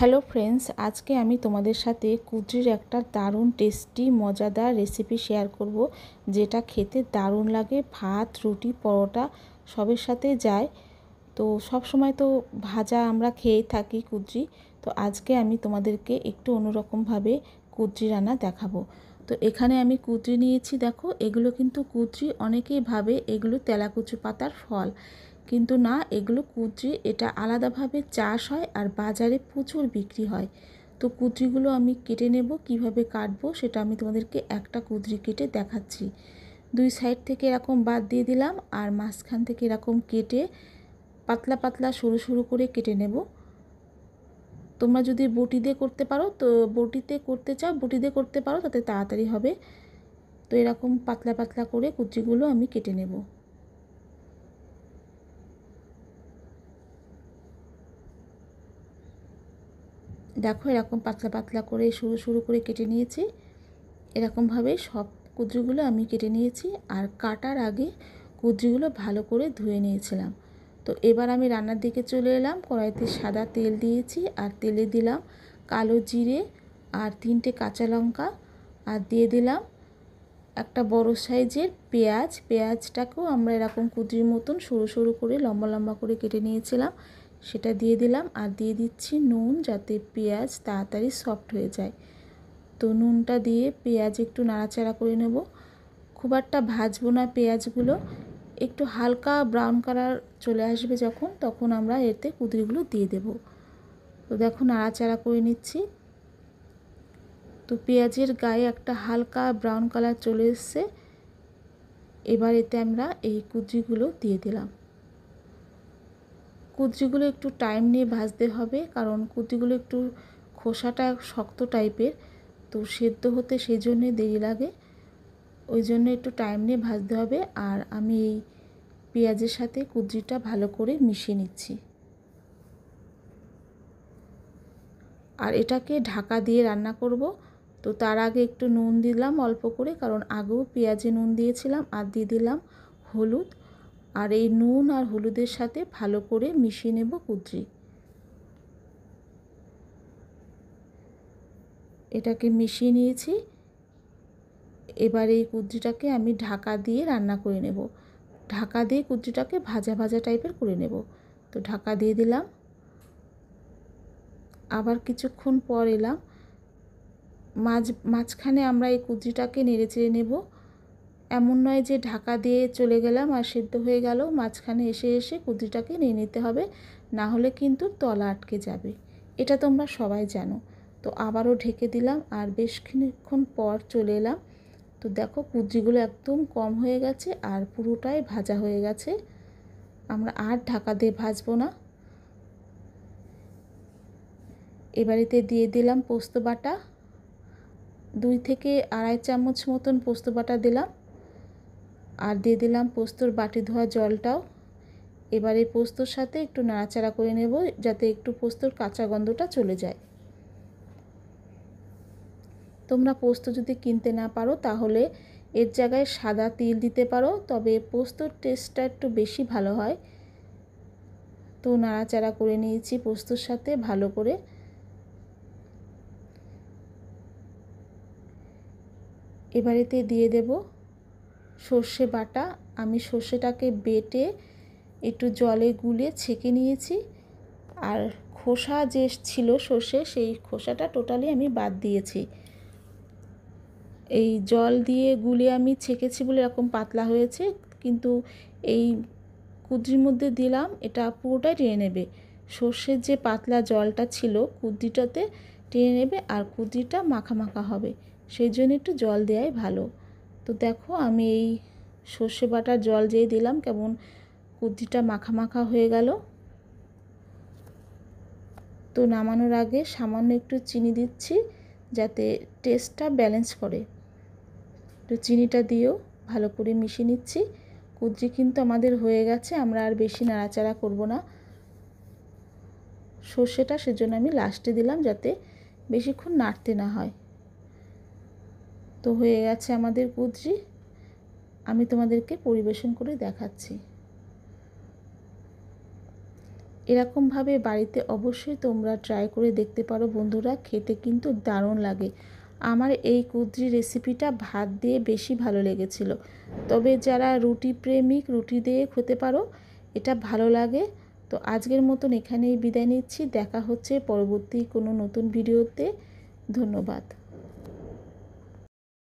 Hello friends, আজকে আমি তোমাদের সাথে কুদ্রির একটা দারুণ টেস্টি মজাদার রেসিপি শেয়ার করব, যেটা খেতে দারুণ লাগে। ভাত, রুটি, পরোটা সবের সাথে যায়। তো সব সময় তো ভাজা আমরা খেয়েই থাকি কুদ্রি। তো আজকে আমি তোমাদেরকে একটু অন্যরকমভাবে কুদ্রি রান্না দেখাবো। তো এখানে আমি কুদ্রি নিয়েছি, দেখো এগুলো কিন্তু কুদ্রি। অনেকেই ভাবে এগুলো তেলাকুচু পাতার ফল, কিন্তু না, এগুলো কুদ্রি। এটা আলাদাভাবে চাষ হয় আর বাজারে প্রচুর বিক্রি হয়। তো কুদ্রিগুলো আমি কেটে নেব। কিভাবে কাটবো সেটা আমি তোমাদেরকে একটা কুদ্রি কেটে দেখাচ্ছি। দুই সাইড থেকে এরকম বাদ দিয়ে দিলাম, আর মাঝখান থেকে এরকম কেটে পাতলা পাতলা সরু সরু করে কেটে নেব। তোমরা যদি বটি দিয়ে করতে পারো তো বটিতে করতে চাও, বটি দিয়ে করতে পারো, তাতে তাড়াতাড়ি হবে। তো এরকম পাতলা পাতলা করে কুদ্রিগুলো আমি কেটে নেব। দেখো এরকম পাতলা পাতলা করে সরু সরু করে কেটে নিয়েছি। এরকমভাবে সব কুদ্রিগুলো আমি কেটে নিয়েছি, আর কাটার আগে কুদ্রিগুলো ভালো করে ধুয়ে নিয়েছিলাম। তো এবার আমি রান্নার দিকে চলে এলাম। কড়াইতে সাদা তেল দিয়েছি, আর তেলে দিলাম কালো জিরে আর 3টে কাঁচা লঙ্কা, আর দিয়ে দিলাম একটা বড় সাইজের পেঁয়াজ। পেঁয়াজটাকেও আমরা এরকম কুদ্রির মতন সরু সরু করে লম্বা লম্বা করে কেটে নিয়েছিলাম, সেটা দিয়ে দিলাম। আর দিয়ে দিচ্ছি নুন, যাতে পেঁয়াজ তাড়াতাড়ি সফট হয়ে যায়। তো নুনটা দিয়ে পেঁয়াজ একটু নাড়াচাড়া করে নেব। খুব একটা ভাজবো না পেঁয়াজগুলো, একটু হালকা ব্রাউন কালার চলে আসবে যখন, তখন আমরা এতে কুদ্রিগুলো দিয়ে দেব। তো দেখো নাড়াচাড়া করে নিচ্ছি। তো পেঁয়াজের গায়ে একটা হালকা ব্রাউন কালার চলে এসছে। এবার এতে আমরা এই কুদ্রিগুলো দিয়ে দিলাম। কুদ্রিগুলো একটু টাইম নিয়ে ভাজতে হবে, কারণ কুদ্রিগুলো একটু খোসাটা শক্ত টাইপের, তো সেদ্ধ হতে সেই জন্যে দেরি লাগে। ওই জন্য একটু টাইম নিয়ে ভাজতে হবে। আর আমি এই পেঁয়াজের সাথে কুদ্রিটা ভালো করে মিশিয়ে নিচ্ছি। আর এটাকে ঢাকা দিয়ে রান্না করব। তো তার আগে একটু নুন দিলাম অল্প করে, কারণ আগেও পেঁয়াজে নুন দিয়েছিলাম। আর দিয়ে দিলাম হলুদ। আর এই নুন আর হলুদের সাথে ভালো করে মিশিয়ে নেব কুদ্রি। এটাকে মিশিয়ে নিয়েছি। এবার এই কুদ্রিটাকে আমি ঢাকা দিয়ে রান্না করে নেব। ঢাকা দিয়ে কুদ্রিটাকে ভাজা ভাজা টাইপের করে নেব। তো ঢাকা দিয়ে দিলাম। আবার কিছুক্ষণ পর এলাম। মাঝখানে আমরা এই কুদ্রিটাকে নেড়ে চেড়ে নেব। এমন নয় যে ঢাকা দিয়ে চলে গেলাম আর সেদ্ধ হয়ে গেল, মাঝখানে এসে এসে কুদ্রিটাকে নিয়ে নিতে হবে, না হলে কিন্তু তলা আটকে যাবে। এটা তোমরা সবাই জানো। তো আবারও ঢেকে দিলাম, আর বেশ কিছুক্ষণ পর চলে এলাম। তো দেখো কুদ্রিগুলো একদম কম হয়ে গেছে আর পুরোটাই ভাজা হয়ে গেছে। আমরা আর ঢাকা দিয়ে ভাজবো না। এবারেতে দিয়ে দিলাম পোস্ত বাটা। 2 থেকে আড়াই চামচ মতন পোস্ত বাটা দিলাম। আর দিয়ে দিলাম পোস্তর বাটি ধোয়া জলটাও। এবার এই পোস্তর সাথে একটু নাড়াচাড়া করে নেব, যাতে একটু পোস্তর কাঁচা গন্ধটা চলে যায়। তোমরা পোস্ত যদি কিনতে না পারো তাহলে এর জায়গায় সাদা তিল দিতে পারো, তবে পোস্তর টেস্টটা একটু বেশি ভালো হয়। তো নাড়াচাড়া করে নিয়েছি পোস্তর সাথে ভালো করে। এবারেতে দিয়ে দেব সর্ষে বাটা। আমি সর্ষেটাকে বেটে একটু জলে গুলে ছেঁকে নিয়েছি, আর খোসা যে ছিল সর্ষে, সেই খোসাটা টোটালি আমি বাদ দিয়েছি। এই জল দিয়ে গুলে আমি ছেঁকেছি বলে এরকম পাতলা হয়েছে, কিন্তু এই কুদ্রির মধ্যে দিলাম, এটা পুরোটাই টেনে নেবে। সর্ষের যে পাতলা জলটা ছিল কুদ্রিটাতে টেনে নেবে, আর কুদ্রিটা মাখা মাখা হবে। সেই জন্য একটু জল দেওয়াই ভালো। তো দেখো আমি এই সর্ষে বাটার জল দিয়ে দিলাম, কেমন কুদ্রিটা মাখা মাখা হয়ে গেল। তো নামানোর আগে সামান্য একটু চিনি দিচ্ছি, যাতে টেস্টটা ব্যালেন্স করে। তো চিনিটা দিয়েও ভালো করে মিশিয়ে নিচ্ছি। কুদ্রি কিন্তু আমাদের হয়ে গেছে, আমরা আর বেশি নাড়াচাড়া করব না। সর্ষেটা সেজন্য আমি লাস্টে দিলাম, যাতে বেশিক্ষণ নাড়তে না হয়। তো হয়ে গেছে আমাদের কুদ্রি। আমি তোমাদেরকে পরিবেশন করে দেখাচ্ছি। এরকমভাবে বাড়িতে অবশ্যই তোমরা ট্রাই করে দেখতে পারো বন্ধুরা, খেতে কিন্তু দারুণ লাগে। আমার এই কুদ্রি রেসিপিটা ভাত দিয়ে বেশি ভালো লেগেছিল, তবে যারা রুটি প্রেমিক রুটি দিয়ে খেতে পারো, এটা ভালো লাগে। তো আজকের মতন এখানেই বিদায় নিচ্ছি, দেখা হচ্ছে পরবর্তী কোনো নতুন ভিডিওতে। ধন্যবাদ।